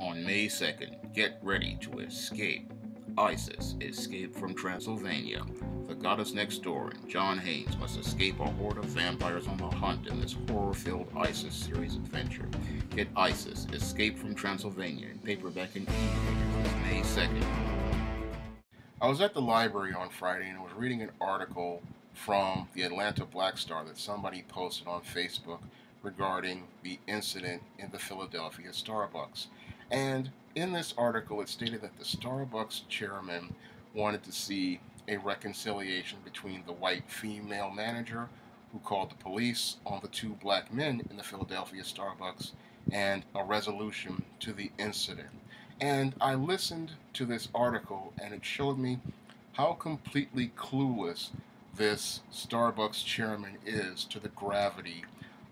On May 2nd, get ready to escape. Isis escaped from Transylvania. The goddess next door and John Haynes must escape a horde of vampires on the hunt in this horror-filled Isis series adventure. Get Isis Escape from Transylvania in paperback and e-readers May 2nd. I was at the library on Friday and was reading an article from the Atlanta Black Star that somebody posted on Facebook regarding the incident in the Philadelphia Starbucks. And in this article, it stated that the Starbucks chairman wanted to see a reconciliation between the white female manager who called the police on the two black men in the Philadelphia Starbucks and a resolution to the incident. And I listened to this article and it showed me how completely clueless this Starbucks chairman is to the gravity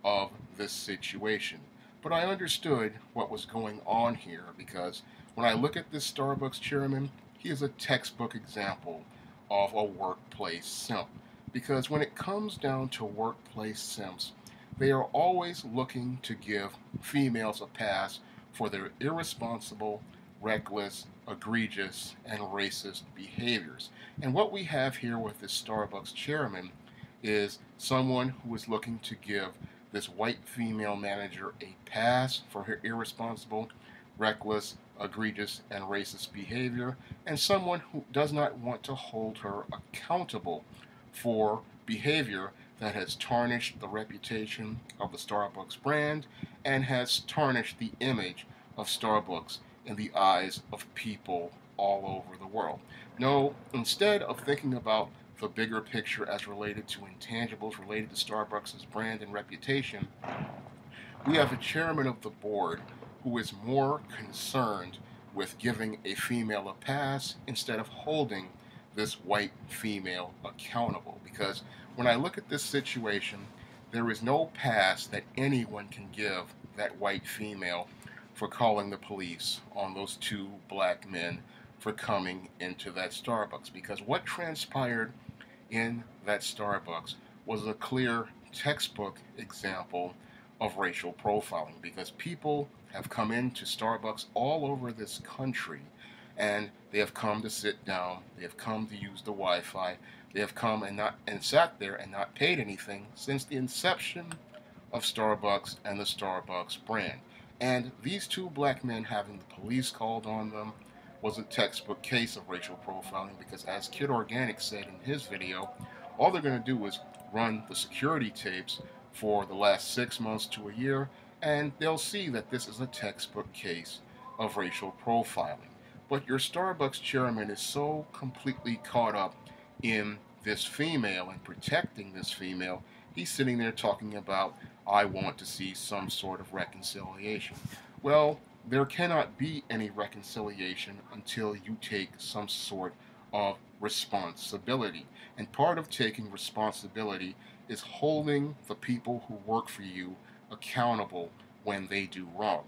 of this situation. But I understood what was going on here because when I look at this Starbucks chairman, he is a textbook example of a workplace simp. Because when it comes down to workplace simps, they are always looking to give females a pass for their irresponsible, reckless, egregious, and racist behaviors. And what we have here with this Starbucks chairman is someone who is looking to give this white female manager a pass for her irresponsible, reckless, egregious, and racist behavior, and someone who does not want to hold her accountable for behavior that has tarnished the reputation of the Starbucks brand and has tarnished the image of Starbucks in the eyes of people all over the world. No, instead of thinking about the bigger picture as related to intangibles related to Starbucks' brand and reputation, we have a chairman of the board who is more concerned with giving a female a pass instead of holding this white female accountable. Because when I look at this situation, there is no pass that anyone can give that white female for calling the police on those two black men for coming into that Starbucks. Because what transpired in that Starbucks was a clear textbook example of racial profiling, because people have come into Starbucks all over this country and they have come to sit down, they have come to use the Wi-Fi, they have come and sat there and not paid anything since the inception of Starbucks and the Starbucks brand. And these two black men having the police called on them was a textbook case of racial profiling, because as Kid Organic said in his video, all they're going to do is run the security tapes for the last 6 months to a year, and they'll see that this is a textbook case of racial profiling. But your Starbucks chairman is so completely caught up in this female and protecting this female, he's sitting there talking about, I want to see some sort of reconciliation. Well, there cannot be any reconciliation until you take some sort of responsibility. And part of taking responsibility is holding the people who work for you accountable when they do wrong.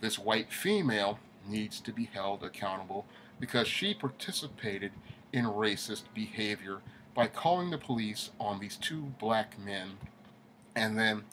This white female needs to be held accountable because she participated in racist behavior by calling the police on these two black men and then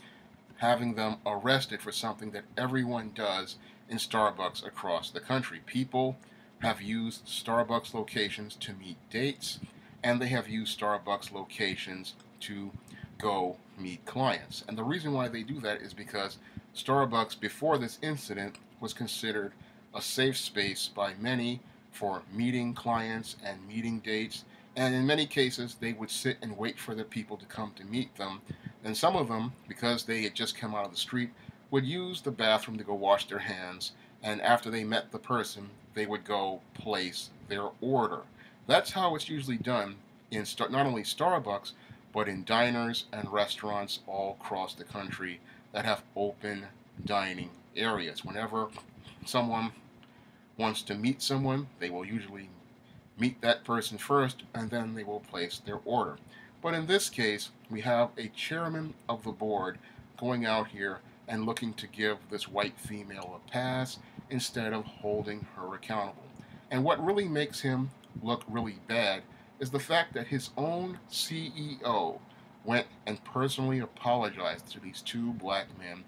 having them arrested for something that everyone does in Starbucks across the country. People have used Starbucks locations to meet dates, and they have used Starbucks locations to go meet clients. And the reason why they do that is because Starbucks, before this incident, was considered a safe space by many for meeting clients and meeting dates. And in many cases, they would sit and wait for the people to come to meet them. And some of them, because they had just come out of the street, would use the bathroom to go wash their hands. And after they met the person, they would go place their order. That's how it's usually done in not only Starbucks, but in diners and restaurants all across the country that have open dining areas. Whenever someone wants to meet someone, they will usually meet that person first, and then they will place their order. But in this case, we have a chairman of the board going out here and looking to give this white female a pass instead of holding her accountable. And what really makes him look really bad is the fact that his own CEO went and personally apologized to these two black men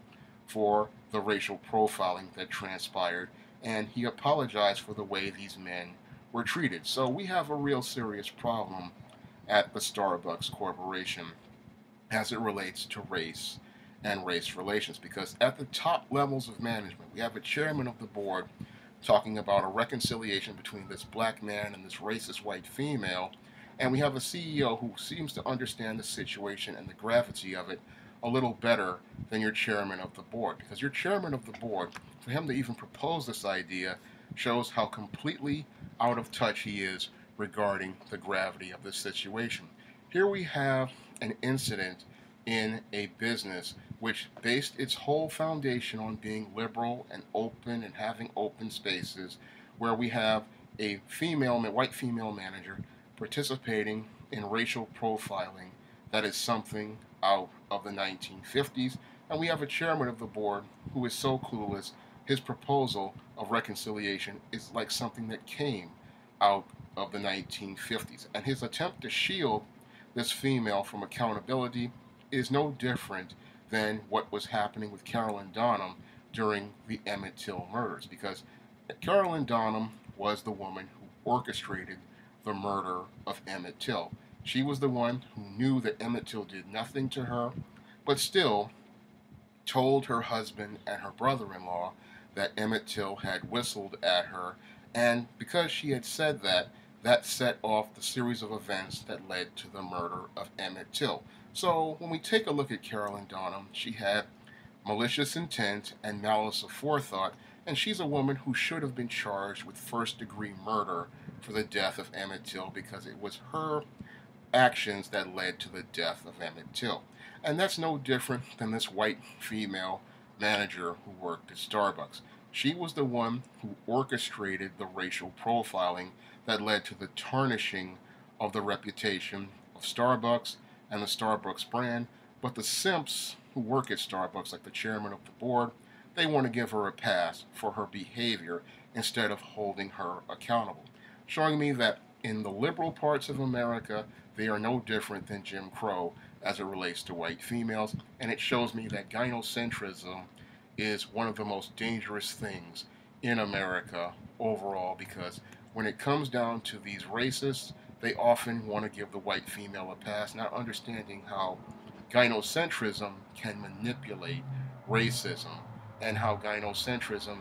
for the racial profiling that transpired, and he apologized for the way these men were treated. So we have a real serious problem at the Starbucks Corporation as it relates to race and race relations, because at the top levels of management, we have a chairman of the board talking about a reconciliation between this black man and this racist white female, and we have a CEO who seems to understand the situation and the gravity of it a little better than your chairman of the board. Because your chairman of the board, for him to even propose this idea, shows how completely out of touch he is regarding the gravity of this situation. Here we have an incident in a business which based its whole foundation on being liberal and open and having open spaces, where we have a white female manager participating in racial profiling that is something out of the 1950s, and we have a chairman of the board who is so clueless his proposal of reconciliation is like something that came out of the 1950s, and his attempt to shield this female from accountability is no different than what was happening with Carolyn Donham during the Emmett Till murders, because Carolyn Donham was the woman who orchestrated the murder of Emmett Till. She was the one who knew that Emmett Till did nothing to her, but still told her husband and her brother-in-law that Emmett Till had whistled at her, and because she had said that, that set off the series of events that led to the murder of Emmett Till. So when we take a look at Carolyn Donham, she had malicious intent and malice of forethought, and she's a woman who should have been charged with first-degree murder for the death of Emmett Till, because it was her actions that led to the death of Emmett Till. And that's no different than this white female manager who worked at Starbucks. She was the one who orchestrated the racial profiling that led to the tarnishing of the reputation of Starbucks and the Starbucks brand. But the simps who work at Starbucks, like the chairman of the board, they want to give her a pass for her behavior instead of holding her accountable, showing me that in the liberal parts of America, they are no different than Jim Crow as it relates to white females, and it shows me that gynocentrism is one of the most dangerous things in America overall, because when it comes down to these racists, they often want to give the white female a pass, not understanding how gynocentrism can manipulate racism, and how gynocentrism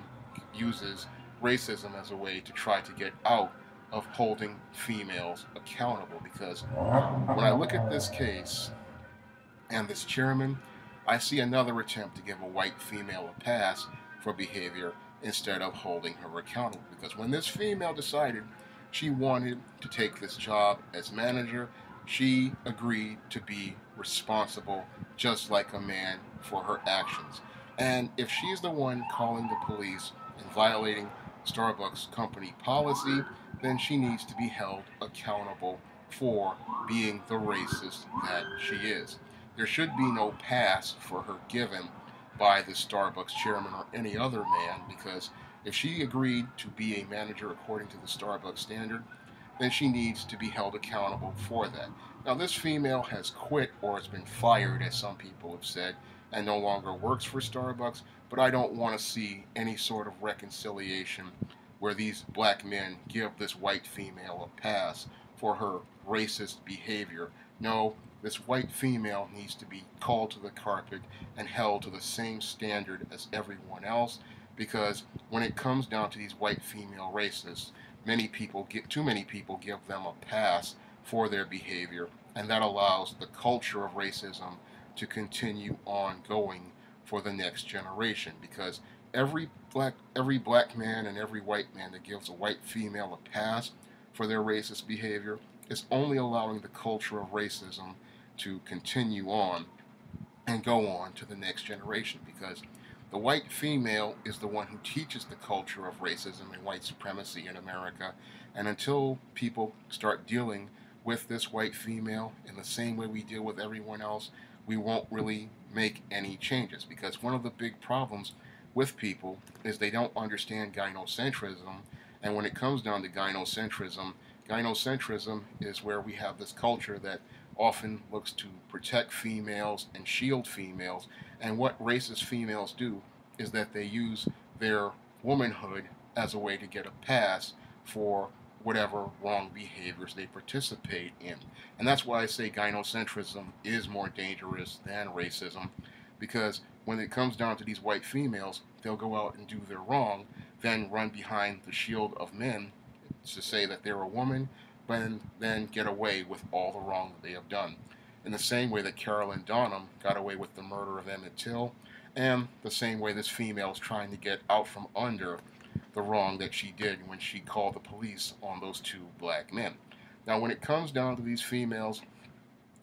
uses racism as a way to try to get out of holding females accountable. Because when I look at this case and this chairman, I see another attempt to give a white female a pass for behavior instead of holding her accountable. Because when this female decided she wanted to take this job as manager, she agreed to be responsible just like a man for her actions. And if she's the one calling the police and violating Starbucks company policy, then she needs to be held accountable for being the racist that she is. There should be no pass for her given by the Starbucks chairman or any other man, because if she agreed to be a manager according to the Starbucks standard, then she needs to be held accountable for that. Now, this female has quit or has been fired, as some people have said, and no longer works for Starbucks, but I don't want to see any sort of reconciliation where these black men give this white female a pass for her racist behavior. No, this white female needs to be called to the carpet and held to the same standard as everyone else, because when it comes down to these white female racists, too many people give them a pass for their behavior, and that allows the culture of racism to continue on going for the next generation. Because every black man and every white man that gives a white female a pass for their racist behavior is only allowing the culture of racism to continue on and go on to the next generation. Because the white female is the one who teaches the culture of racism and white supremacy in America, and until people start dealing with this white female in the same way we deal with everyone else, we won't really make any changes. Because one of the big problems with people is they don't understand gynocentrism, and when it comes down to gynocentrism is where we have this culture that often looks to protect females and shield females, and what racist females do is that they use their womanhood as a way to get a pass for whatever wrong behaviors they participate in. And that's why I say gynocentrism is more dangerous than racism, because when it comes down to these white females, they'll go out and do their wrong, then run behind the shield of men to say that they're a woman, but then get away with all the wrong that they have done. In the same way that Carolyn Donham got away with the murder of Emmett Till, and the same way this female is trying to get out from under the wrong that she did when she called the police on those two black men. Now, when it comes down to these females,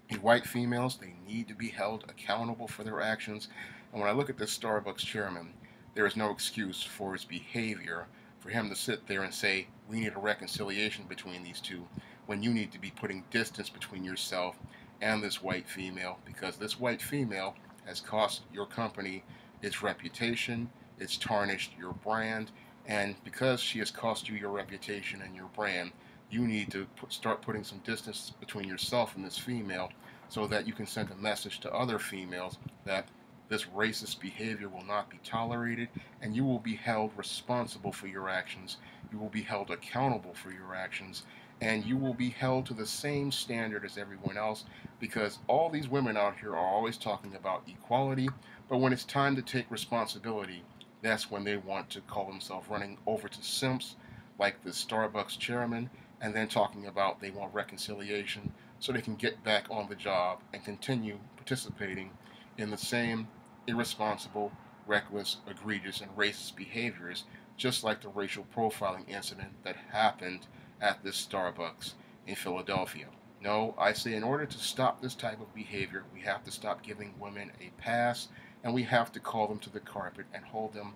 these white females, they need to be held accountable for their actions. And when I look at this Starbucks chairman, there is no excuse for his behavior for him to sit there and say, we need a reconciliation between these two, when you need to be putting distance between yourself and this white female, because this white female has cost your company its reputation, it's tarnished your brand, and because she has cost you your reputation and your brand, you need to start putting some distance between yourself and this female so that you can send a message to other females that this racist behavior will not be tolerated, and you will be held responsible for your actions. You will be held accountable for your actions, and you will be held to the same standard as everyone else, because all these women out here are always talking about equality, but when it's time to take responsibility, that's when they want to call themselves running over to simps like the Starbucks chairman, and then talking about they want reconciliation so they can get back on the job and continue participating in the same irresponsible, reckless, egregious, and racist behaviors, just like the racial profiling incident that happened at this Starbucks in Philadelphia. No, I say in order to stop this type of behavior, we have to stop giving women a pass, and we have to call them to the carpet and hold them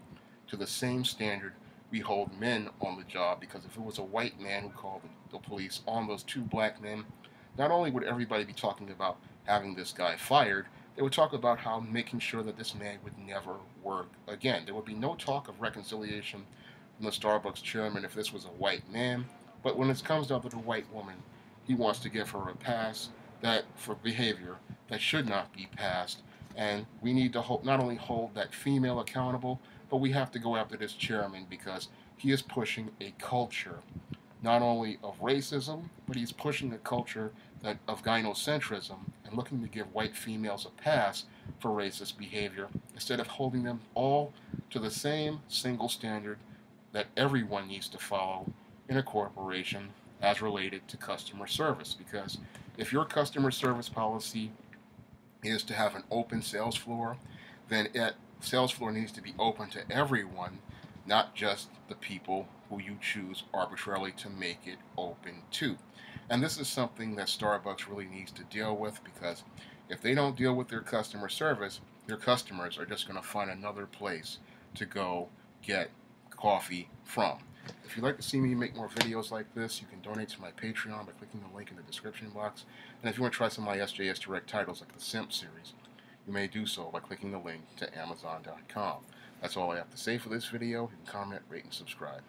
to the same standard we hold men on the job, because if it was a white man who called the police on those two black men, not only would everybody be talking about having this guy fired, they would talk about how making sure that this man would never work again. There would be no talk of reconciliation from the Starbucks chairman if this was a white man, but when it comes down to the white woman, he wants to give her a pass that for behavior that should not be passed. And we need to not only hold that female accountable, but we have to go after this chairman because he is pushing a culture not only of racism, but he's pushing a culture of gynocentrism and looking to give white females a pass for racist behavior instead of holding them all to the same single standard that everyone needs to follow in a corporation as related to customer service. Because if your customer service policy is to have an open sales floor, then sales floor needs to be open to everyone, not just the people who you choose arbitrarily to make it open to. And this is something that Starbucks really needs to deal with, because if they don't deal with their customer service, their customers are just going to find another place to go get coffee from. If you'd like to see me make more videos like this, you can donate to my Patreon by clicking the link in the description box. And if you want to try some of my SJS Direct titles like the SIMP series, you may do so by clicking the link to Amazon.com. That's all I have to say for this video. You can comment, rate, and subscribe.